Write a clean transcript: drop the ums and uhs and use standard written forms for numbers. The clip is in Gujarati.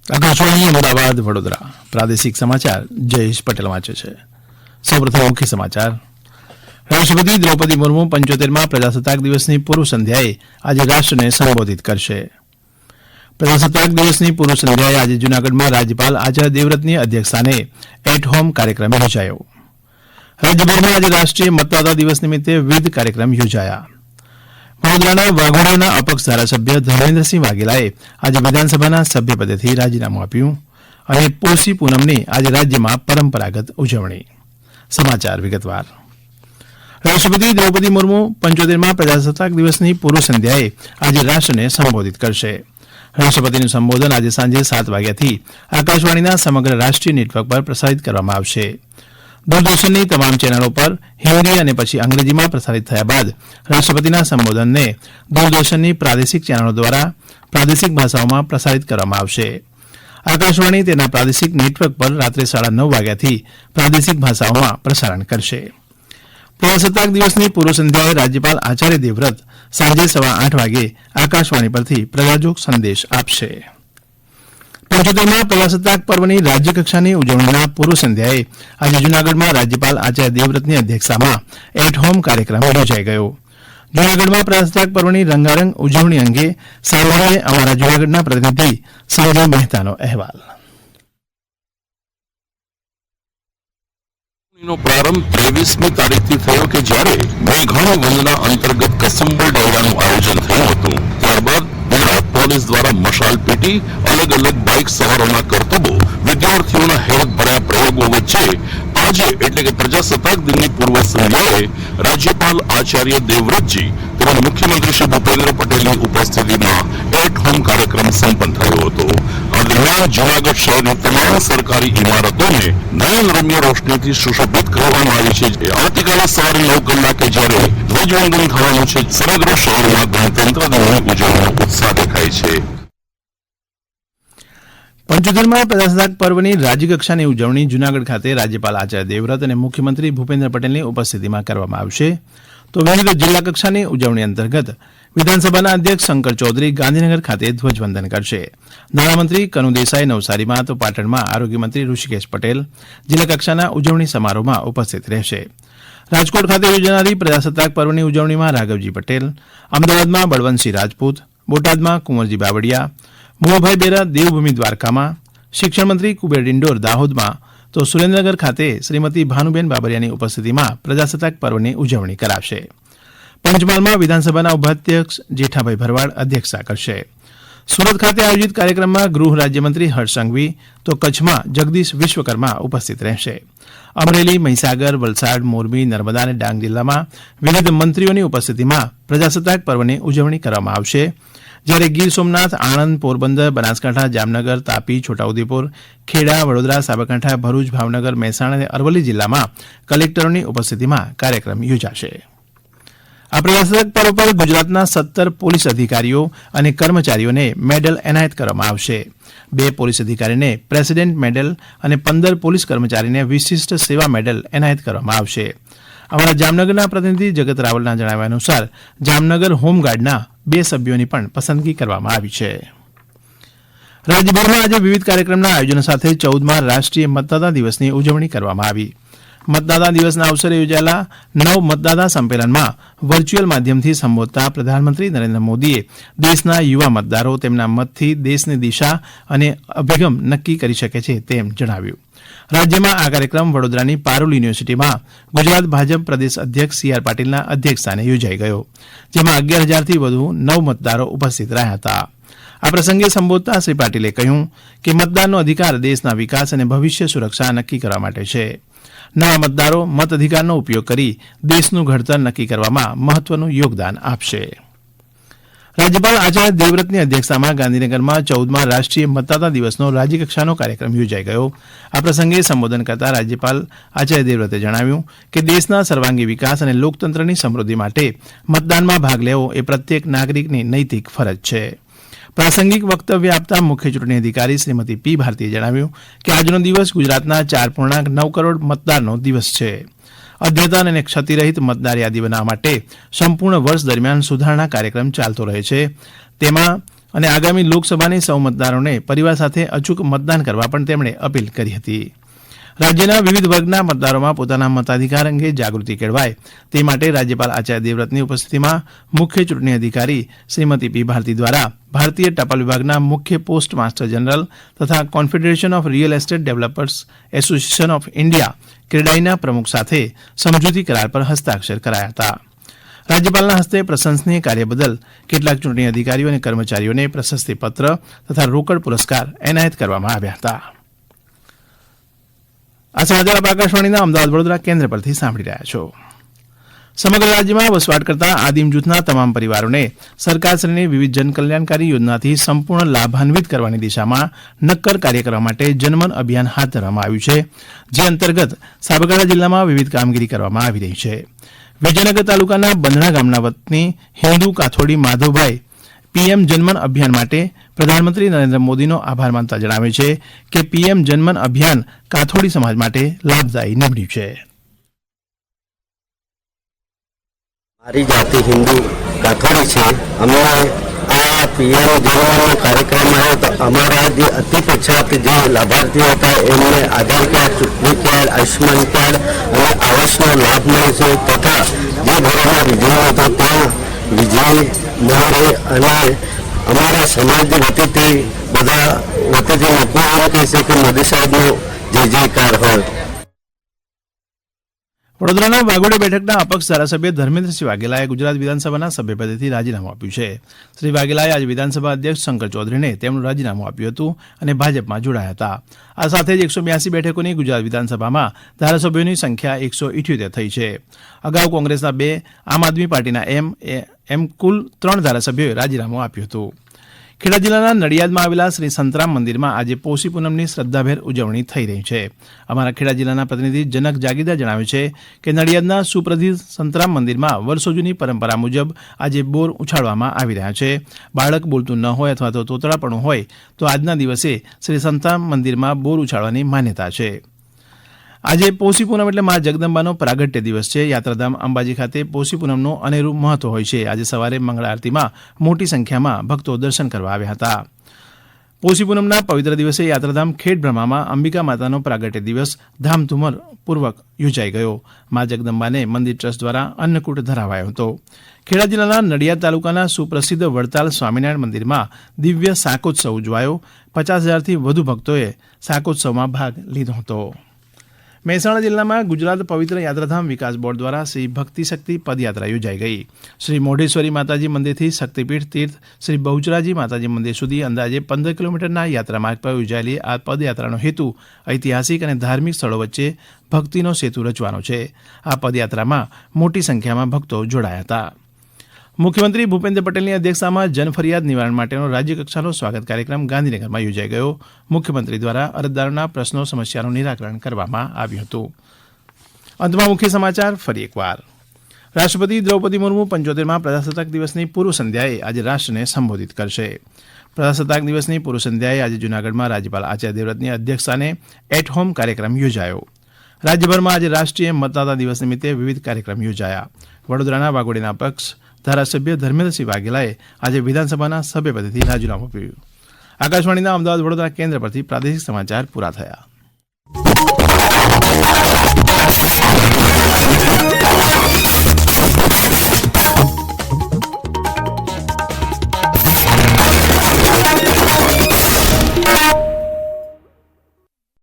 આકાશવાણી અમદાવાદ વડોદરા પ્રાદેશિક સમાચાર જયેશ પટેલ વાંચે છે. સૌપ્રથમ મુખ્ય સમાચાર. રાષ્ટ્રપતિ દ્રૌપદી મુર્મુ 75મા પ્રજાસત્તાક દિવસની પૂર્વ સંધ્યાએ આજે રાષ્ટ્રને સંબોધિત કરશે. પ્રજાસત્તાક દિવસની પૂર્વ સંધ્યાએ આજે જૂનાગઢમાં રાજ્યપાલ આચાર્ય દેવવ્રતની અધ્યક્ષસ્થાને એટ હોમ કાર્યક્રમ યોજાયો. રાજ્યભરમાં આજે રાષ્ટ્રીય મતદાતા દિવસ નિમિત્તે વિવિધ કાર્યક્રમ યોજાયા. વડોદરાના વાઘોડિયાના અપક્ષ ધારાસભ્ય ધર્મેન્દ્રસિંહ વાઘેલાએ આજે વિધાનસભાના સભ્યપદેથી રાજીનામું આપ્યું અને પોષી પૂનમની આજે રાજ્યમાં પરંપરાગત ઉજવણી. સમાચાર વિગતવાર. રાષ્ટ્રપતિ દ્રૌપદી મુર્મુ 75મા પ્રજાસત્તાક દિવસની પૂર્વ સંધ્યાએ આજે રાષ્ટ્રને સંબોધિત કરશે. રાષ્ટ્રપતિનું સંબોધન આજે સાંજે 7 વાગ્યાથી આકાશવાણીના સમગ્ર રાષ્ટ્રીય નેટવર્ક પર પ્રસારિત કરવામાં આવશે. દૂરદર્શનની તમામ ચેનલો પર હિન્દી અને પછી અંગ્રેજીમાં પ્રસારિત થયા બાદ રાષ્ટ્રપતિના સંબોધનને દૂરદર્શનની પ્રાદેશિક ચેનલો દ્વારા પ્રાદેશિક ભાષાઓમાં પ્રસારિત કરવામાં આવશે. આકાશવાણી તેના પ્રાદેશિક નેટવર્ક પર રાત્રે 9:30 વાગ્યાથી પ્રાદેશિક ભાષાઓમાં પ્રસારણ કરશે. પ્રજાસત્તાક દિવસની પૂર્વ સંધ્યાએ રાજ્યપાલ આચાર્ય દેવવ્રત સાંજે 8:15 વાગે આકાશવાણી પરથી પ્રજાજોગ સંદેશ આપશે. 75મા પ્રજાસત્તાક પર્વની રાજ્યકક્ષાની ઉજવણીના પૂર્વ સંધ્યાએ આજે જૂનાગઢમાં રાજ્યપાલ આચાર્ય દેવવ્રતની અધ્યક્ષતામાં એટ હોમ કાર્યક્રમ યોજાઈ ગયો. જૂનાગઢમાં પ્રજાસત્તાક પર્વની રંગારંગ ઉજવણી અંગે સાંભળીએ અમારા જૂનાગઢના પ્રતિનિધિ સંજય મહેતાનો અહેવાલ. પ્રારંભ 23મી તારીખથી થયો કે જ્યારે મેઘાણી વંદના અંતર્ગત કસુંબલ ડાયરાનું આયોજન થયું હતું. ત્યારબાદ ગુજરાત પોલીસ દ્વારા મશાલ પેટી, અલગ અલગ બાઇક સવારોના કરતબો, વિદ્યાર્થીઓના હેરત ભર્યા પ્રયોગો વચ્ચે આજે એટલે કે પ્રજાસત્તાક દિનની પૂર્વ સંધ્યાએ રાજ્યપાલ આચાર્ય દેવવ્રતજી તેમજ મુખ્યમંત્રી શ્રી ભૂપેન્દ્ર પટેલની ઉપસ્થિતિમાં એટ હોમ કાર્યક્રમ સંપન્ન થયો હતો. આ દરમિયાન જૂનાગઢ શહેરની તમામ સરકારી ઇમારતોને નયનરમ્ય રોશનીથી સુશોભિત કરવામાં આવી છે. આવતીકાલે સવારે 9 કલાકે જ્યારે ધ્વજવંદન થવાનું છે, સમગ્ર શહેરમાં ગણતંત્ર દિનની ઉજવણીનો ઉત્સાહ દેખાય છે. 75મા પ્રજાસત્તાક પર્વની રાજ્યકક્ષાની ઉજવણી જૂનાગઢ ખાતે રાજ્યપાલ આચાર્ય દેવવ્રત અને મુખ્યમંત્રી ભૂપેન્દ્ર પટેલની ઉપસ્થિતિમાં કરવામાં આવશે. તો વિવિધ જિલ્લા કક્ષાની ઉજવણી અંતર્ગત વિધાનસભાના અધ્યક્ષ શંકર ચૌધરી ગાંધીનગર ખાતે ધ્વજવંદન કરશે. નાણામંત્રી કનુ દેસાઈ નવસારીમાં, તો પાટણમાં આરોગ્યમંત્રી ઋષિકેશ પટેલ જિલ્લા કક્ષાના ઉજવણી સમારોહમાં ઉપસ્થિત રહેશે. રાજકોટ ખાતે યોજાનારી પ્રજાસત્તાક પર્વની ઉજવણીમાં રાઘવજી પટેલ, અમદાવાદમાં બળવંતસિંહ રાજપૂત, બોટાદમાં કુંવરજી બાવળિયા, મોહભાઈ બેરા દેવભૂમિ દ્વારકામાં, શિક્ષણમંત્રી કુબેર ડિંડોર દાહોદમાં, તો સુરેન્દ્રનગર ખાતે શ્રીમતી ભાનુબેન બાબરિયાની ઉપસ્થિતિમાં પ્રજાસત્તાક પર્વની ઉજવણી કરાશે. પંચમહાલમાં વિધાનસભાના ઉપાધ્યક્ષ જેઠાભાઈ ભરવાડ અધ્યક્ષતા કરશે. સુરત ખાતે આયોજિત કાર્યક્રમમાં ગૃહ રાજ્યમંત્રી હર્ષ સંઘવી, તો કચ્છમાં જગદીશ વિશ્વકર્મા ઉપસ્થિત રહેશે. અમરેલી, મહીસાગર, વલસાડ, મોરબી, નર્મદા અને ડાંગ જિલ્લામાં વિવિધ મંત્રીઓની ઉપસ્થિતિમાં પ્રજાસત્તાક પર્વની ઉજવણી કરવામાં આવશે. જ્યારે ગીર સોમનાથ, આણંદ, પોરબંદર, બનાસકાંઠા, જામનગર, તાપી, છોટાઉદેપુર, ખેડા, વડોદરા, સાબરકાંઠા, ભરૂચ, ભાવનગર, મહેસાણા અને અરવલ્લી જિલ્લામાં કલેક્ટરોની ઉપસ્થિતિમાં કાર્યક્રમ યોજાશે. આ પ્રજાસત્તાક પર્વ પર ગુજરાતના 17 પોલીસ અધિકારીઓ અને કર્મચારીઓને મેડલ એનાયત કરવામાં આવશે. 2 પોલીસ અધિકારીને પ્રેસિડેન્ટ મેડલ અને 15 પોલીસ કર્મચારીને વિશિષ્ટ સેવા મેડલ એનાયત કરવામાં આવશે. અમારા જામનગરના પ્રતિનિધિ જગત રાવલના જણાવ્યા અનુસાર જામનગર હોમગાર્ડના 2 સભ્યોની પણ પસંદગી કરવામાં આવી છે. રાજ્યભરમાં આજે વિવિધ કાર્યક્રમના આયોજન સાથે 14મા રાષ્ટ્રીય મતદાતા દિવસની ઉજવણી કરવામાં આવી. મતદાતા દિવસના અવસરે યોજાયેલા 9 મતદાતા સંમેલનમાં વર્ચ્યુઅલ માધ્યમથી સંબોધતા પ્રધાનમંત્રી નરેન્દ્ર મોદીએ દેશના યુવા મતદારો તેમના મતથી દેશની દિશા અને અભિગમ નક્કી કરી શકે છે તેમ જણાવ્યું. રાજ્યમાં આ કાર્યક્રમ વડોદરાની પારુલ યુનિવર્સિટીમાં ગુજરાત ભાજપ પ્રદેશ અધ્યક્ષ સી આર પાટીલના અધ્યક્ષસ્થાને યોજાઈ ગયો, જેમાં 11,000થી વધુ નવ મતદારો ઉપસ્થિત રહ્યા હતા. આ પ્રસંગે સંબોધતા શ્રી પાટીલે કહ્યું કે મતદાનનો અધિકાર દેશના વિકાસ અને ભવિષ્ય સુરક્ષા નક્કી કરવા માટે છે. નવા મતદારો મત અધિકારનો ઉપયોગ કરી દેશનું ઘડતર નક્કી કરવામાં મહત્વનું યોગદાન આપશે. રાજ્યપાલ આચાર્ય દેવવ્રતની અધ્યક્ષતામાં ગાંધીનગરમાં 14મા રાષ્ટ્રીય મતદાતા દિવસનો રાજ્યકક્ષાનો કાર્યક્રમ યોજાઈ ગયો. આ પ્રસંગે સંબોધન કરતા રાજ્યપાલ આચાર્ય દેવવ્રતે જણાવ્યું કે દેશના સર્વાંગી વિકાસ અને લોકતંત્રની સમૃદ્ધિ માટે મતદાનમાં ભાગ લેવો એ પ્રત્યેક નાગરિકની નૈતિક ફરજ છે. પ્રાસંગિક વક્તવ્ય આપતા મુખ્ય ચૂંટણી અધિકારી શ્રીમતી પી ભારતીએ જણાવ્યું કે આજનો દિવસ ગુજરાતના 4.9 કરોડ મતદારનો દિવસ છે. અદ્યતન અને ક્ષતિરહિત મતદાર યાદી બનાવવા માટે સંપૂર્ણ વર્ષ દરમિયાન સુધારણા કાર્યક્રમ ચાલતો રહે છે. તેમાં અને આગામી લોકસભાની સૌ મતદારોને પરિવાર સાથે અચૂક મતદાન કરવા પણ તેમણે અપીલ કરી હતી. રાજ્યના વિવિધ વર્ગના મતદારોમાં પોતાના મતાધિકાર અંગે જાગૃતિ કેળવાય તે માટે રાજ્યપાલ આચાર્ય દેવવ્રતની ઉપસ્થિતિમાં મુખ્ય ચૂંટણી અધિકારી શ્રીમતી પી ભારતી દ્વારા ભારતીય ટપાલ વિભાગના મુખ્ય પોસ્ટ માસ્ટર જનરલ તથા confederation of real estate developers association of India ક્રેડાઈના પ્રમુખ સાથે સમજૂતી કરાર પર હસ્તાક્ષર કરાયા હતા. રાજ્યપાલના હસ્તે પ્રશંસનીય કાર્ય બદલ કેટલાક ચૂંટણી અધિકારીઓ અને કર્મચારીઓને પ્રશસ્તિપત્ર તથા રોકડ પુરસ્કાર એનાયત કરવામાં આવ્યા હતા. આ સમાચાર આપ આકાશવાણીના અમદાવાદ વડોદરા કેન્દ્ર પરથી સાંભળી રહ્યા છો. સમગ્ર રાજ્યમાં વસવાટ કરતા આદિમ જૂથના તમામ પરિવારોને સરકારશ્રીની વિવિધ જનકલ્યાણકારી યોજનાથી સંપૂર્ણ લાભાન્વિત કરવાની દિશામાં નક્કર કાર્ય કરવા માટે જનમન અભિયાન હાથ ધરવામાં આવ્યું છે, જે અંતર્ગત સાબરકાંઠા જિલ્લામાં વિવિધ કામગીરી કરવામાં આવી રહી છે. વિજયનગર તાલુકાના બંધણા ગામના વતની હિન્દુ કાથોડી માધવભાઈ પીએમ જનમન અભિયાન માટે પ્રધાનમંત્રી નરેન્દ્ર મોદીનો આભાર માનતા જણાવે છે કે પીએમ જનમન અભિયાન કાથોડી સમાજ માટે લાભદાયી નીવડ્યું છે. મારી જાતિ હિન્દુ કાથોડી છે. અમે આ પીએમ જનમન કાર્યક્રમ આવ્યો તો અમારા જે અતિ પછાત જે લાભાર્થીઓ હતા એમને આધાર કાર્ડ, ચૂંટણી કાર્ડ, આયુષ્યમાન કાર્ડ અને આવાસનો લાભ મળે છે તથા જે ઘરોમાં વીજળી હતો ત્યાં વીજળી મળે અને અમારા સમાજ વતીથી બધા વતીથી લોકો એમ કહે છે કે મોદી સાહેબનો જય જયકાર હોય. વડોદરાના વાઘોડે બેઠકના અપક્ષ ધારાસભ્ય ધર્મેન્દ્રસિંહ વાઘેલાએ ગુજરાત વિધાનસભાના સભ્યપદેથી રાજીનામું આપ્યું છે. શ્રી વાઘેલાએ આજે વિધાનસભા અધ્યક્ષ શંકર ચૌધરીને તેમનું રાજીનામું આપ્યું હતું અને ભાજપમાં જોડાયા હતા. આ સાથે જ 182 બેઠકોની ગુજરાત વિધાનસભામાં ધારાસભ્યોની સંખ્યા 178 થઈ છે. અગાઉ કોંગ્રેસના 2, આમ આદમી પાર્ટીના એમ કુલ 3 ધારાસભ્યોએ રાજીનામું આપ્યું હતું. ખેડા જિલ્લાના નડિયાદમાં આવેલા શ્રી સંતરામ મંદિરમાં આજે પોષી પૂનમની શ્રદ્ધાભેર ઉજવણી થઈ રહી છે. અમારા ખેડા જિલ્લાના પ્રતિનિધિ જનક જાગીદાર જણાવે છે કે નડિયાદના સુપ્રસિદ્ધ સંતરામ મંદિરમાં વર્ષો જૂની પરંપરા મુજબ આજે બોર ઉછાળવામાં આવી રહ્યા છે. બાળક બોલતું ન હોય અથવા તો તોતરાપણું હોય તો આજના દિવસે શ્રી સંતરામ મંદિરમાં બોર ઉછાળવાની માન્યતા છે. આજે પોષી પૂનમ એટલે મા જગદંબાનો પ્રાગટ્ય દિવસ છે. યાત્રાધામ અંબાજી ખાતે પોષી પૂનમનું અનેરું મહત્વ હોય છે. આજે સવારે મંગળા આરતીમાં મોટી સંખ્યામાં ભક્તો દર્શન કરવા આવ્યા હતા. પોષી પૂનમના પવિત્ર દિવસે યાત્રાધામ ખેડ બ્રહ્મામાં અંબિકા માતાનો પ્રાગટ્ય દિવસ ધામધૂમપૂર્વક યોજાઈ ગયો. મા જગદંબાને મંદિર ટ્રસ્ટ દ્વારા અન્નકૂટ ધરાવાયો હતો. ખેડા જિલ્લાના નડિયાદ તાલુકાના સુપ્રસિદ્ધ વડતાલ સ્વામિનારાયણ મંદિરમાં દિવ્ય શાકોત્સવ ઉજવાયો. 50,000થી વધુ ભક્તોએ શાકોત્સવમાં ભાગ લીધો હતો. મહેસાણા જિલ્લામાં ગુજરાત પવિત્ર યાત્રાધામ વિકાસ બોર્ડ દ્વારા શ્રી ભક્તિ શક્તિ પદયાત્રા યોજાઈ ગઈ. શ્રી મોઢેશ્વરી માતાજી મંદિરથી શક્તિપીઠ તીર્થ શ્રી બહુચરાજી માતાજી મંદિર સુધી અંદાજે 15 કિલોમીટરના યાત્રા માર્ગ પર યોજાયેલી આ પદયાત્રાનો હેતુ ઐતિહાસિક અને ધાર્મિક સ્થળો વચ્ચે ભક્તિનો સેતુ રચવાનો છે. આ પદયાત્રામાં મોટી સંખ્યામાં ભક્તો જોડાયા હતા. મુખ્યમંત્રી ભૂપેન્દ્ર પટેલની અધ્યક્ષતામાં જનફરિયાદ નિવારણ માટેનો રાજ્યકક્ષાનો સ્વાગત કાર્યક્રમ ગાંધીનગરમાં યોજાઈ ગયો. મુખ્યમંત્રી દ્વારા અરજદારોના પ્રશ્નો સમસ્યાનું નિરાકરણ કરવામાં આવ્યું હતું. અંતમાં મુખ્ય સમાચાર ફરી એકવાર. રાષ્ટ્રપતિ દ્રૌપદી મુર્મુ 75માં પ્રજાસત્તાક દિવસની પૂર્વ સંધ્યાએ આજે રાષ્ટ્રને સંબોધિત કરશે. પ્રજાસત્તાક દિવસની પૂર્વ સંધ્યાએ આજે જૂનાગઢમાં રાજ્યપાલ આચાર્ય દેવવ્રતની અધ્યક્ષસ્થાને એટ હોમ કાર્યક્રમ યોજાયો. રાજ્યભરમાં આજે રાષ્ટ્રીય મતદાતા દિવસ નિમિત્તે વિવિધ કાર્યક્રમ યોજાયા. વડોદરાના વાઘોડીના પક્ષ ધારાસભ્ય ધર્મેન્દ્રસિંહ વાઘેલાએ આજે વિધાનસભાના સભ્યપદેથી રાજીનામું આપ્યું. આકાશવાણીના અમદાવાદ વડોદરા કેન્દ્ર પરથી પ્રાદેશિક સમાચાર પૂરા થયા.